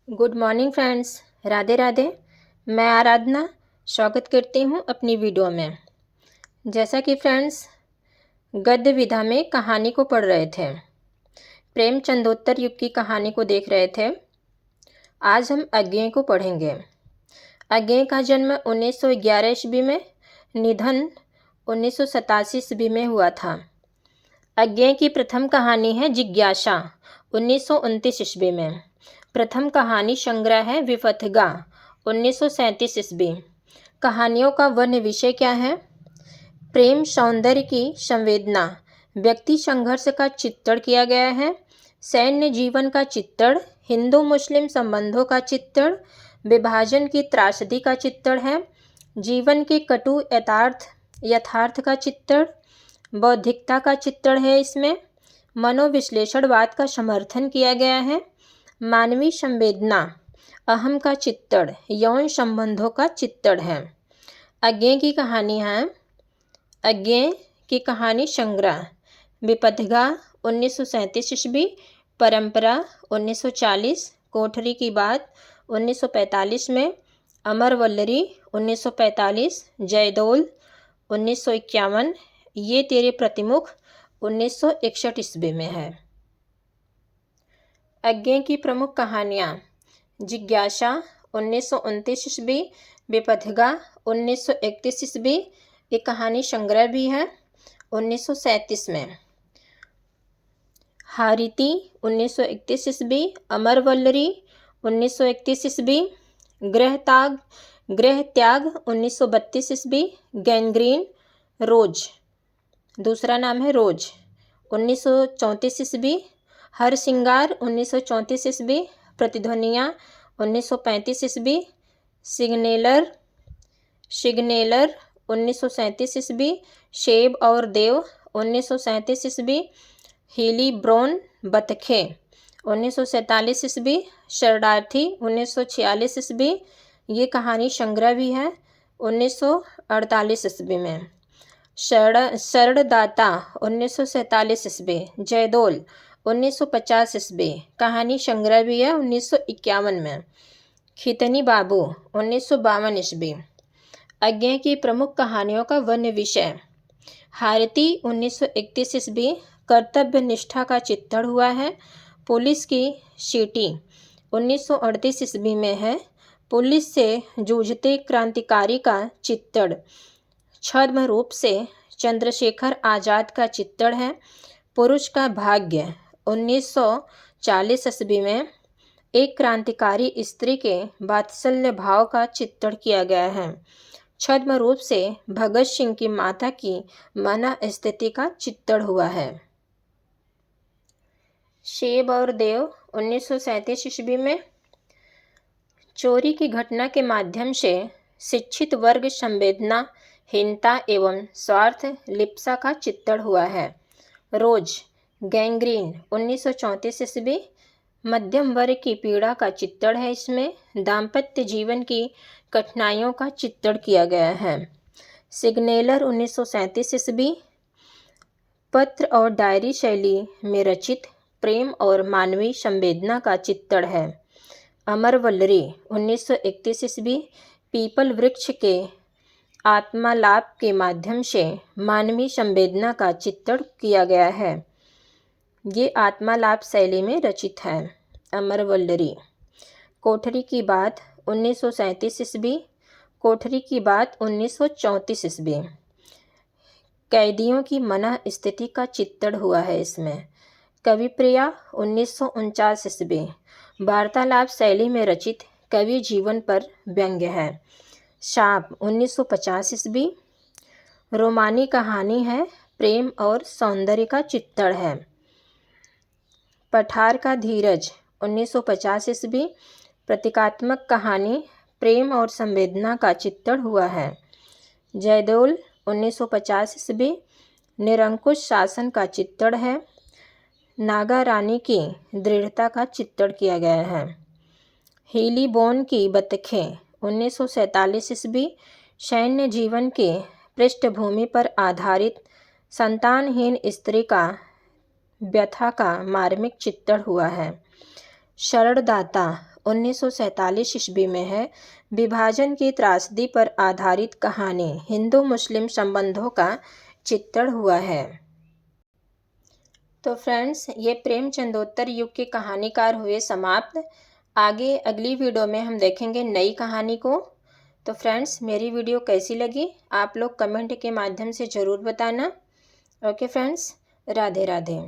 Good morning friends, Radhe Radhe. मैं आराधना स्वागत करती हूँ अपनी वीडियो में। जैसा कि फ्रेंड्स गद्य विधा में कहानी को पढ़ रहे थे, प्रेमचंदोत्तर युग की कहानी को देख रहे थे। आज हम अज्ञेय को पढ़ेंगे। अज्ञेय का जन्म 1911 ईस्वी में, निधन 1987 ईस्वी में हुआ था। अज्ञेय की प्रथम कहानी है जिज्ञासा, 1929 ईस्वी में। प्रथम कहानी संग्रह है विपथगा, 1937 ईस्वी। कहानियों का वर्ण विषय क्या है? प्रेम सौंदर्य की संवेदना, व्यक्ति संघर्ष का चित्रण किया गया है। सैन्य जीवन का चित्रण, हिंदू मुस्लिम संबंधों का चित्रण, विभाजन की त्रासदी का चित्रण है। जीवन के कटु यथार्थ का चित्रण, बौद्धिकता का चित्रण है। इसमें मनोविश्लेषणवाद का समर्थन किया गया है। मानवीय संवेदना, अहम का चित्रण, यौन संबंधों का चित्रण है। अज्ञेय की कहानी है। अज्ञेय की कहानी संग्रह विपथगा 1937 ईस्वी, परंपरा 1940, कोठरी की बात 1945 में, अमर वल्लरी 1945, जयदोल 1951, ये तेरे प्रतिमुख 1961 ईस्वी में है। अज्ञेय की प्रमुख कहानियाँ: जिज्ञासा 1929 ईस्वी, विपथगा 1931 ईस्वी, एक कहानी संग्रह भी है 1937 में। हारिति 1931 ईस्वी, अमर वल्लरी 1931 ईस्वी, गृह त्याग 1932 ईस्वी, गैंग्रीन रोज, दूसरा नाम है रोज, 1934 ईस्वी, हर सिंगार 1934 ईस्वी, प्रतिध्वनियाँ 1935 ईस्वी, सिग्नेलर 1937 ईस्वी, शेब और देव 1937 ईस्वी, हीली ब्रोन बतखे 1947 ईस्वी, शरणार्थी 1946 ईस्वी, ये कहानी संग्रह भी है 1948 ईस्वी में। शरणदाता 1947 ईस्वी, जयदोल 1950 ईस्वी, कहानी संग्रह भी है 1951 में। खितनी बाबू 1952 ईस्वी। अज्ञेय की प्रमुख कहानियों का वर्ण विषय: हारती 1931 ईस्वी, कर्तव्य निष्ठा का चित्रण हुआ है। पुलिस की सीटी 1938 ईस्वी में है, पुलिस से जूझते क्रांतिकारी का चित्रण। छद्म रूप से चंद्रशेखर आज़ाद का चित्रण है। पुरुष का भाग्य 1940 ईस्वी में, एक क्रांतिकारी स्त्री के वात्सल्य भाव का चित्रण किया गया है। छद्म रूप से भगत सिंह की माता की मन स्थिति का चित्रण हुआ है। शेब और देव 1937 ईस्वी में, चोरी की घटना के माध्यम से शिक्षित वर्ग संवेदना हीनता एवं स्वार्थ लिप्सा का चित्रण हुआ है। रोज गैंग्रीन 1934 ईस्वी, मध्यम वर्ग की पीड़ा का चित्रण है। इसमें दाम्पत्य जीवन की कठिनाइयों का चित्रण किया गया है। सिग्नेलर 1937 ईस्वी, पत्र और डायरी शैली में रचित प्रेम और मानवीय संवेदना का चित्रण है। अमर वल्लरी 1931 ईस्वी, पीपल वृक्ष के आत्मालाप के माध्यम से मानवीय संवेदना का चित्रण किया गया है। ये आत्मालाप शैली में रचित है। अमर वल्लरी। कोठरी की बात 1937 ईस्वी, कोठरी की बात 1934 ईस्वी, कैदियों की मन स्थिति का चित्रण हुआ है इसमें। कविप्रिया 1949 ईस्वी, वार्तालाप शैली में रचित कवि जीवन पर व्यंग्य है। शाप 1950 ईस्वी, रोमानी कहानी है, प्रेम और सौंदर्य का चित्रण है। पठार का धीरज 1950 ईस्वी, प्रतीकात्मक कहानी, प्रेम और संवेदना का चित्रण हुआ है। जयदोल 1950 ईस्वी, निरंकुश शासन का चित्रण है। नागा रानी की दृढ़ता का चित्रण किया गया है। हीली बोन की बतखें 1947 ईस्वी, सैन्य जीवन के पृष्ठभूमि पर आधारित संतानहीन स्त्री का व्यथा का मार्मिक चित्रण हुआ है। शरणदाता 1947 ईस्वी में है। विभाजन की त्रासदी पर आधारित कहानी हिंदू मुस्लिम संबंधों का चित्रण हुआ है। तो फ्रेंड्स, ये प्रेमचंदोत्तर युग के कहानीकार हुए समाप्त। आगे अगली वीडियो में हम देखेंगे नई कहानी को। तो फ्रेंड्स, मेरी वीडियो कैसी लगी आप लोग कमेंट के माध्यम से ज़रूर बताना। Okay friends, Radhe Radhe.